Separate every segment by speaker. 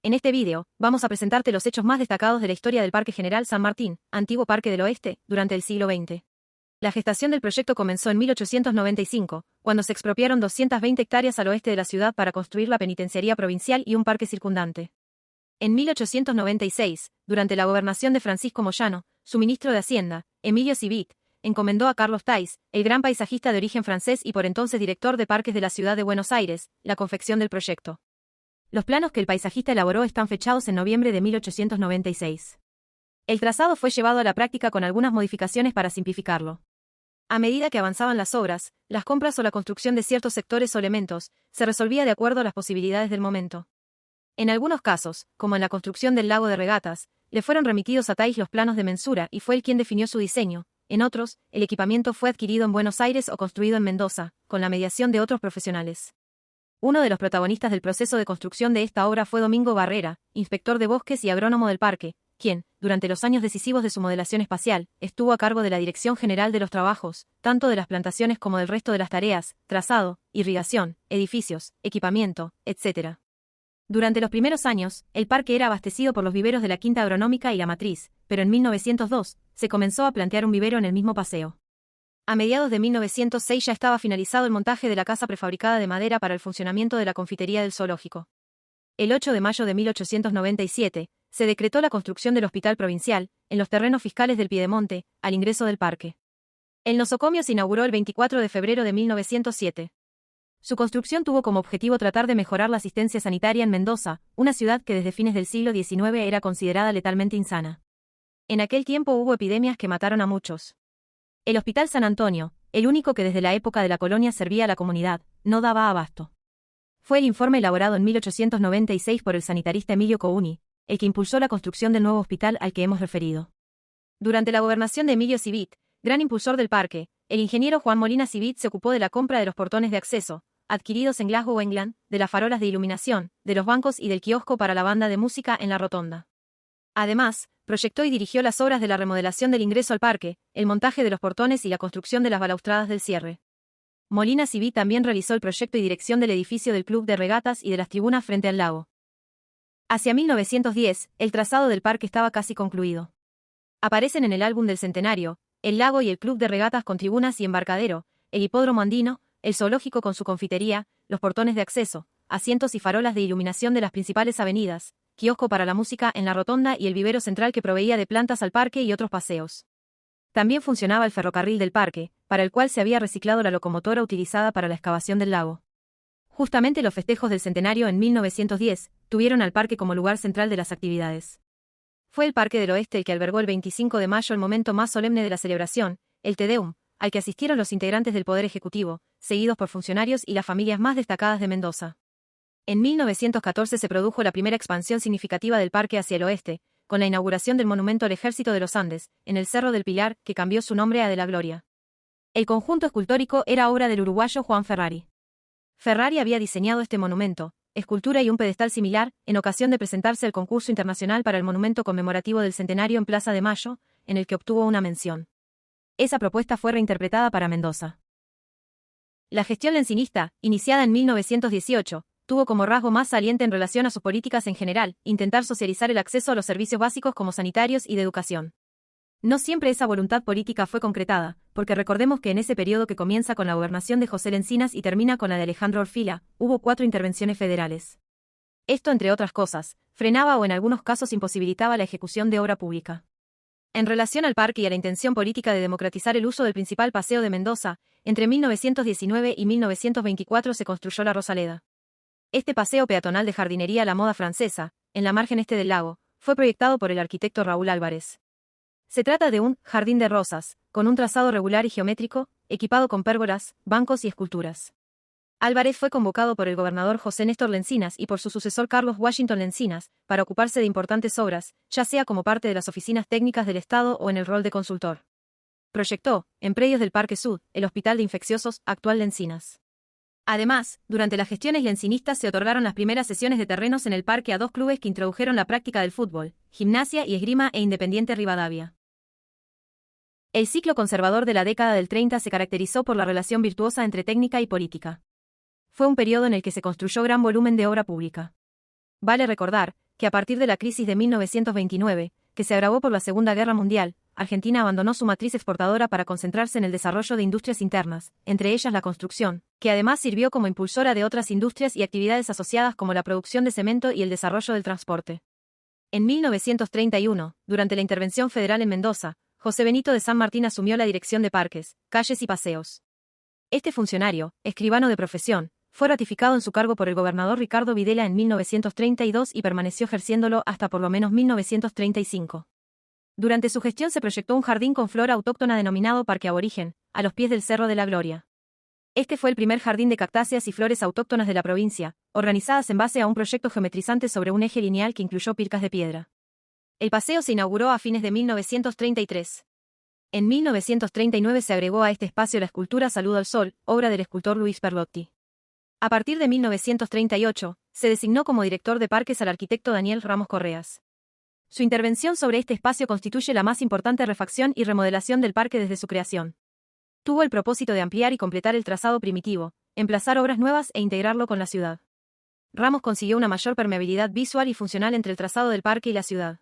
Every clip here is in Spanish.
Speaker 1: En este vídeo, vamos a presentarte los hechos más destacados de la historia del Parque General San Martín, antiguo Parque del Oeste, durante el siglo XX. La gestación del proyecto comenzó en 1895, cuando se expropiaron 220 hectáreas al oeste de la ciudad para construir la penitenciaría provincial y un parque circundante. En 1896, durante la gobernación de Francisco Moyano, su ministro de Hacienda, Emilio Civit, encomendó a Carlos Thais, el gran paisajista de origen francés y por entonces director de parques de la ciudad de Buenos Aires, la confección del proyecto. Los planos que el paisajista elaboró están fechados en noviembre de 1896. El trazado fue llevado a la práctica con algunas modificaciones para simplificarlo. A medida que avanzaban las obras, las compras o la construcción de ciertos sectores o elementos, se resolvía de acuerdo a las posibilidades del momento. En algunos casos, como en la construcción del lago de regatas, le fueron remitidos a Thais los planos de mensura y fue él quien definió su diseño. En otros, el equipamiento fue adquirido en Buenos Aires o construido en Mendoza, con la mediación de otros profesionales. Uno de los protagonistas del proceso de construcción de esta obra fue Domingo Barrera, inspector de bosques y agrónomo del parque, quien, durante los años decisivos de su modelación espacial, estuvo a cargo de la dirección general de los trabajos, tanto de las plantaciones como del resto de las tareas, trazado, irrigación, edificios, equipamiento, etc. Durante los primeros años, el parque era abastecido por los viveros de la Quinta Agronómica y la Matriz, pero en 1902, se comenzó a plantear un vivero en el mismo paseo. A mediados de 1906 ya estaba finalizado el montaje de la casa prefabricada de madera para el funcionamiento de la confitería del zoológico. El 8 de mayo de 1897, se decretó la construcción del Hospital Provincial, en los terrenos fiscales del Piedemonte, al ingreso del parque. El nosocomio se inauguró el 24 de febrero de 1907. Su construcción tuvo como objetivo tratar de mejorar la asistencia sanitaria en Mendoza, una ciudad que desde fines del siglo XIX era considerada letalmente insana. En aquel tiempo hubo epidemias que mataron a muchos. El Hospital San Antonio, el único que desde la época de la colonia servía a la comunidad, no daba abasto. Fue el informe elaborado en 1896 por el sanitarista Emilio Couni, el que impulsó la construcción del nuevo hospital al que hemos referido. Durante la gobernación de Emilio Civit, gran impulsor del parque, el ingeniero Juan Molina Civit se ocupó de la compra de los portones de acceso, adquiridos en Glasgow, England, de las farolas de iluminación, de los bancos y del kiosco para la banda de música en la rotonda. Además, proyectó y dirigió las obras de la remodelación del ingreso al parque, el montaje de los portones y la construcción de las balaustradas del cierre. Molina Civit también realizó el proyecto y dirección del edificio del Club de Regatas y de las tribunas frente al lago. Hacia 1910, el trazado del parque estaba casi concluido. Aparecen en el álbum del centenario, el lago y el Club de Regatas con tribunas y embarcadero, el hipódromo andino, el zoológico con su confitería, los portones de acceso, asientos y farolas de iluminación de las principales avenidas, kiosco para la música en la rotonda y el vivero central que proveía de plantas al parque y otros paseos. También funcionaba el ferrocarril del parque, para el cual se había reciclado la locomotora utilizada para la excavación del lago. Justamente los festejos del centenario en 1910 tuvieron al parque como lugar central de las actividades. Fue el Parque del Oeste el que albergó el 25 de mayo el momento más solemne de la celebración, el Te Deum, al que asistieron los integrantes del Poder Ejecutivo, seguidos por funcionarios y las familias más destacadas de Mendoza. En 1914 se produjo la primera expansión significativa del parque hacia el oeste, con la inauguración del monumento al Ejército de los Andes, en el Cerro del Pilar, que cambió su nombre a de la Gloria. El conjunto escultórico era obra del uruguayo Juan Ferrari. Ferrari había diseñado este monumento, escultura y un pedestal similar, en ocasión de presentarse al concurso internacional para el monumento conmemorativo del centenario en Plaza de Mayo, en el que obtuvo una mención. Esa propuesta fue reinterpretada para Mendoza. La gestión lencinista, iniciada en 1918, tuvo como rasgo más saliente en relación a sus políticas en general, intentar socializar el acceso a los servicios básicos como sanitarios y de educación. No siempre esa voluntad política fue concretada, porque recordemos que en ese periodo que comienza con la gobernación de José Lencinas y termina con la de Alejandro Orfila, hubo 4 intervenciones federales. Esto, entre otras cosas, frenaba o en algunos casos imposibilitaba la ejecución de obra pública. En relación al parque y a la intención política de democratizar el uso del principal paseo de Mendoza, entre 1919 y 1924 se construyó la Rosaleda. Este paseo peatonal de jardinería a la moda francesa, en la margen este del lago, fue proyectado por el arquitecto Raúl Álvarez. Se trata de un jardín de rosas, con un trazado regular y geométrico, equipado con pérgolas, bancos y esculturas. Álvarez fue convocado por el gobernador José Néstor Lencinas y por su sucesor Carlos Washington Lencinas, para ocuparse de importantes obras, ya sea como parte de las oficinas técnicas del Estado o en el rol de consultor. Proyectó, en predios del Parque Sud, el Hospital de Infecciosos, actual Lencinas. Además, durante las gestiones lencinistas se otorgaron las primeras cesiones de terrenos en el parque a 2 clubes que introdujeron la práctica del fútbol, Gimnasia y Esgrima e Independiente Rivadavia. El ciclo conservador de la década del 30 se caracterizó por la relación virtuosa entre técnica y política. Fue un periodo en el que se construyó gran volumen de obra pública. Vale recordar que a partir de la crisis de 1929, que se agravó por la Segunda Guerra Mundial, Argentina abandonó su matriz exportadora para concentrarse en el desarrollo de industrias internas, entre ellas la construcción, que además sirvió como impulsora de otras industrias y actividades asociadas como la producción de cemento y el desarrollo del transporte. En 1931, durante la intervención federal en Mendoza, José Benito de San Martín asumió la dirección de parques, calles y paseos. Este funcionario, escribano de profesión, fue ratificado en su cargo por el gobernador Ricardo Videla en 1932 y permaneció ejerciéndolo hasta por lo menos 1935. Durante su gestión se proyectó un jardín con flora autóctona denominado Parque Aborigen, a los pies del Cerro de la Gloria. Este fue el primer jardín de cactáceas y flores autóctonas de la provincia, organizadas en base a un proyecto geometrizante sobre un eje lineal que incluyó pircas de piedra. El paseo se inauguró a fines de 1933. En 1939 se agregó a este espacio la escultura Saludo al Sol, obra del escultor Luis Perlotti. A partir de 1938, se designó como director de parques al arquitecto Daniel Ramos Correas. Su intervención sobre este espacio constituye la más importante refacción y remodelación del parque desde su creación. Tuvo el propósito de ampliar y completar el trazado primitivo, emplazar obras nuevas e integrarlo con la ciudad. Ramos consiguió una mayor permeabilidad visual y funcional entre el trazado del parque y la ciudad.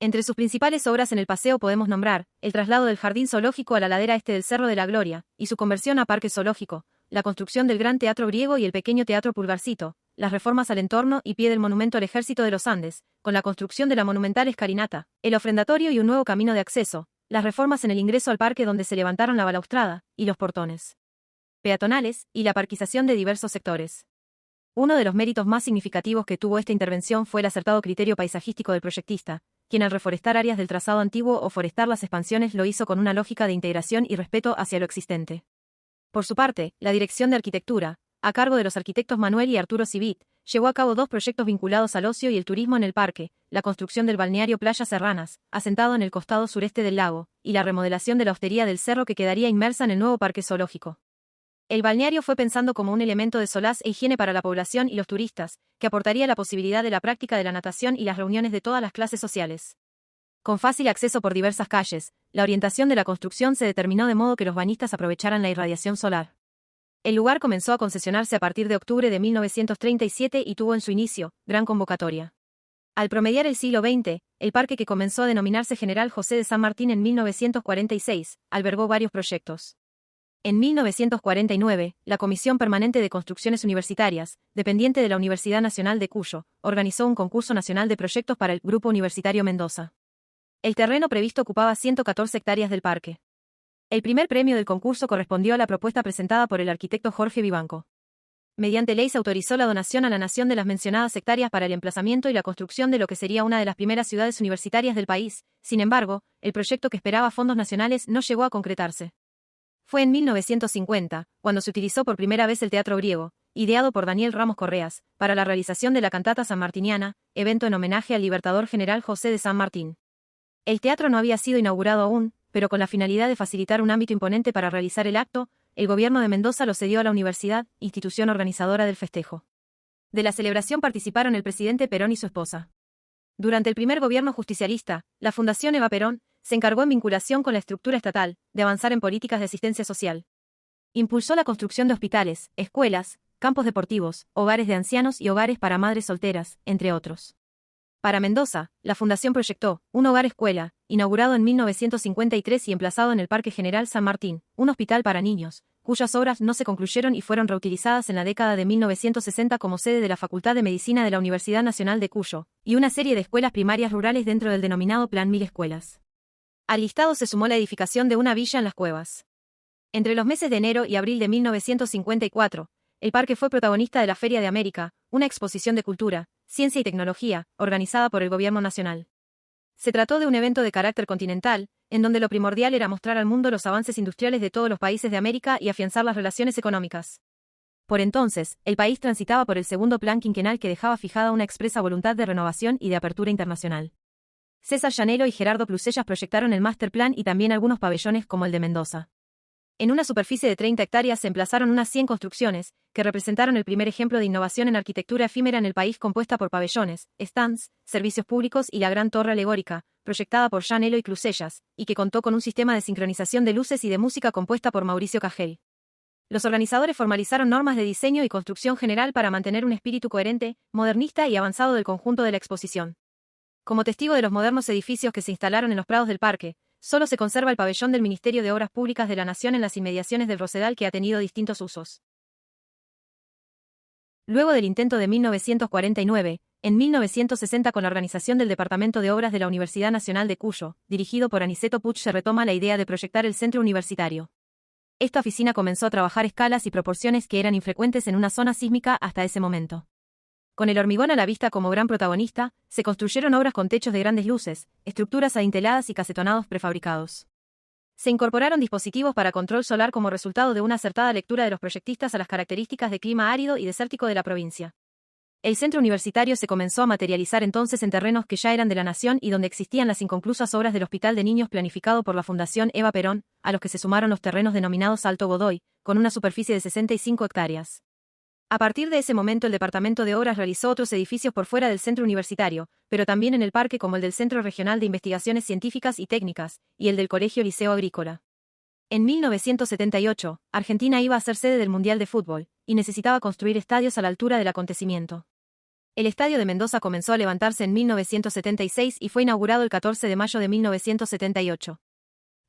Speaker 1: Entre sus principales obras en el paseo podemos nombrar el traslado del jardín zoológico a la ladera este del Cerro de la Gloria, y su conversión a parque zoológico, la construcción del Gran Teatro Griego y el pequeño Teatro Pulgarcito, las reformas al entorno y pie del monumento al Ejército de los Andes, con la construcción de la monumental escalinata, el ofrendatorio y un nuevo camino de acceso, las reformas en el ingreso al parque donde se levantaron la balaustrada y los portones peatonales, y la parquización de diversos sectores. Uno de los méritos más significativos que tuvo esta intervención fue el acertado criterio paisajístico del proyectista, quien al reforestar áreas del trazado antiguo o forestar las expansiones lo hizo con una lógica de integración y respeto hacia lo existente. Por su parte, la Dirección de Arquitectura, a cargo de los arquitectos Manuel y Arturo Civit, llevó a cabo dos proyectos vinculados al ocio y el turismo en el parque, la construcción del balneario Playas Serranas, asentado en el costado sureste del lago, y la remodelación de la hostería del cerro que quedaría inmersa en el nuevo parque zoológico. El balneario fue pensado como un elemento de solaz e higiene para la población y los turistas, que aportaría la posibilidad de la práctica de la natación y las reuniones de todas las clases sociales. Con fácil acceso por diversas calles, la orientación de la construcción se determinó de modo que los bañistas aprovecharan la irradiación solar. El lugar comenzó a concesionarse a partir de octubre de 1937 y tuvo en su inicio gran convocatoria. Al promediar el siglo XX, el parque, que comenzó a denominarse General José de San Martín en 1946, albergó varios proyectos. En 1949, la Comisión Permanente de Construcciones Universitarias, dependiente de la Universidad Nacional de Cuyo, organizó un concurso nacional de proyectos para el Grupo Universitario Mendoza. El terreno previsto ocupaba 114 hectáreas del parque. El primer premio del concurso correspondió a la propuesta presentada por el arquitecto Jorge Vivanco. Mediante ley se autorizó la donación a la nación de las mencionadas hectáreas para el emplazamiento y la construcción de lo que sería una de las primeras ciudades universitarias del país. Sin embargo, el proyecto, que esperaba fondos nacionales, no llegó a concretarse. Fue en 1950, cuando se utilizó por primera vez el Teatro Griego, ideado por Daniel Ramos Correas, para la realización de la cantata sanmartiniana, evento en homenaje al libertador general José de San Martín. El teatro no había sido inaugurado aún, pero con la finalidad de facilitar un ámbito imponente para realizar el acto, el gobierno de Mendoza lo cedió a la universidad, institución organizadora del festejo. De la celebración participaron el presidente Perón y su esposa. Durante el primer gobierno justicialista, la Fundación Eva Perón se encargó, en vinculación con la estructura estatal, de avanzar en políticas de asistencia social. Impulsó la construcción de hospitales, escuelas, campos deportivos, hogares de ancianos y hogares para madres solteras, entre otros. Para Mendoza, la Fundación proyectó un hogar-escuela, inaugurado en 1953 y emplazado en el Parque General San Martín, un hospital para niños, cuyas obras no se concluyeron y fueron reutilizadas en la década de 1960 como sede de la Facultad de Medicina de la Universidad Nacional de Cuyo, y una serie de escuelas primarias rurales dentro del denominado Plan 1000 Escuelas. Al listado se sumó la edificación de una villa en las cuevas. Entre los meses de enero y abril de 1954, el parque fue protagonista de la Feria de América, una exposición de cultura, ciencia y tecnología, organizada por el Gobierno Nacional. Se trató de un evento de carácter continental, en donde lo primordial era mostrar al mundo los avances industriales de todos los países de América y afianzar las relaciones económicas. Por entonces, el país transitaba por el segundo plan quinquenal, que dejaba fijada una expresa voluntad de renovación y de apertura internacional. César Llanero y Gerardo Plusellas proyectaron el Master Plan y también algunos pabellones como el de Mendoza. En una superficie de 30 hectáreas se emplazaron unas 100 construcciones, que representaron el primer ejemplo de innovación en arquitectura efímera en el país, compuesta por pabellones, stands, servicios públicos y la gran torre alegórica, proyectada por Llanero y Clusellas, y que contó con un sistema de sincronización de luces y de música compuesta por Mauricio Cagel. Los organizadores formalizaron normas de diseño y construcción general para mantener un espíritu coherente, modernista y avanzado del conjunto de la exposición. Como testigo de los modernos edificios que se instalaron en los prados del parque, solo se conserva el pabellón del Ministerio de Obras Públicas de la Nación en las inmediaciones del Rosedal, que ha tenido distintos usos. Luego del intento de 1949, en 1960, con la organización del Departamento de Obras de la Universidad Nacional de Cuyo, dirigido por Aniceto Puig, se retoma la idea de proyectar el centro universitario. Esta oficina comenzó a trabajar escalas y proporciones que eran infrecuentes en una zona sísmica hasta ese momento. Con el hormigón a la vista como gran protagonista, se construyeron obras con techos de grandes luces, estructuras adinteladas y casetonados prefabricados. Se incorporaron dispositivos para control solar como resultado de una acertada lectura de los proyectistas a las características de clima árido y desértico de la provincia. El centro universitario se comenzó a materializar entonces en terrenos que ya eran de la nación y donde existían las inconclusas obras del Hospital de Niños planificado por la Fundación Eva Perón, a los que se sumaron los terrenos denominados Alto Godoy, con una superficie de 65 hectáreas. A partir de ese momento el Departamento de Obras realizó otros edificios por fuera del centro universitario, pero también en el parque, como el del Centro Regional de Investigaciones Científicas y Técnicas, y el del Colegio Liceo Agrícola. En 1978, Argentina iba a ser sede del Mundial de Fútbol, y necesitaba construir estadios a la altura del acontecimiento. El Estadio de Mendoza comenzó a levantarse en 1976 y fue inaugurado el 14 de mayo de 1978.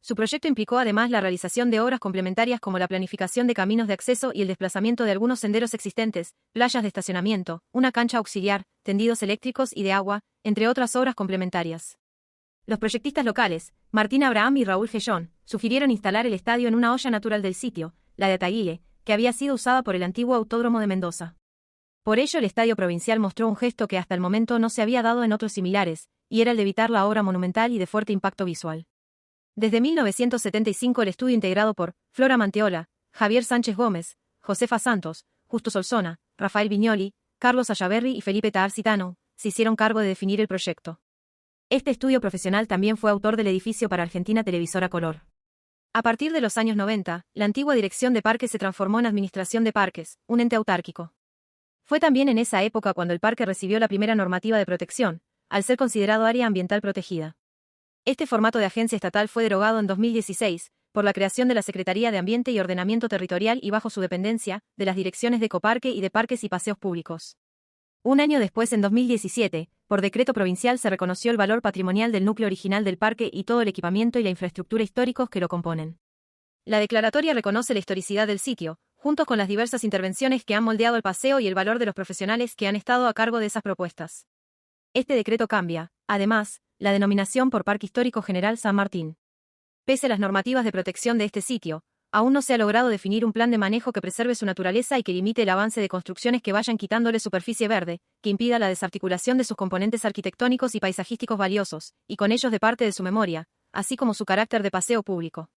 Speaker 1: Su proyecto implicó además la realización de obras complementarias como la planificación de caminos de acceso y el desplazamiento de algunos senderos existentes, playas de estacionamiento, una cancha auxiliar, tendidos eléctricos y de agua, entre otras obras complementarias. Los proyectistas locales, Martín Abraham y Raúl Gellón, sugirieron instalar el estadio en una olla natural del sitio, la de Ataguile, que había sido usada por el antiguo Autódromo de Mendoza. Por ello el Estadio Provincial mostró un gesto que hasta el momento no se había dado en otros similares, y era el de evitar la obra monumental y de fuerte impacto visual. Desde 1975 el estudio, integrado por Flora Manteola, Javier Sánchez Gómez, Josefa Santos, Justo Solsona, Rafael Viñoli, Carlos Ayaverri y Felipe Taarcitano, se hicieron cargo de definir el proyecto. Este estudio profesional también fue autor del edificio para Argentina Televisora Color. A partir de los años 90, la antigua Dirección de Parques se transformó en Administración de Parques, un ente autárquico. Fue también en esa época cuando el parque recibió la primera normativa de protección, al ser considerado área ambiental protegida. Este formato de agencia estatal fue derogado en 2016, por la creación de la Secretaría de Ambiente y Ordenamiento Territorial y bajo su dependencia, de las direcciones de Ecoparque y de Parques y Paseos Públicos. Un año después, en 2017, por decreto provincial se reconoció el valor patrimonial del núcleo original del parque y todo el equipamiento y la infraestructura históricos que lo componen. La declaratoria reconoce la historicidad del sitio, junto con las diversas intervenciones que han moldeado el paseo y el valor de los profesionales que han estado a cargo de esas propuestas. Este decreto cambia, además, la denominación por Parque Histórico General San Martín. Pese a las normativas de protección de este sitio, aún no se ha logrado definir un plan de manejo que preserve su naturaleza y que limite el avance de construcciones que vayan quitándole superficie verde, que impida la desarticulación de sus componentes arquitectónicos y paisajísticos valiosos, y con ellos de parte de su memoria, así como su carácter de paseo público.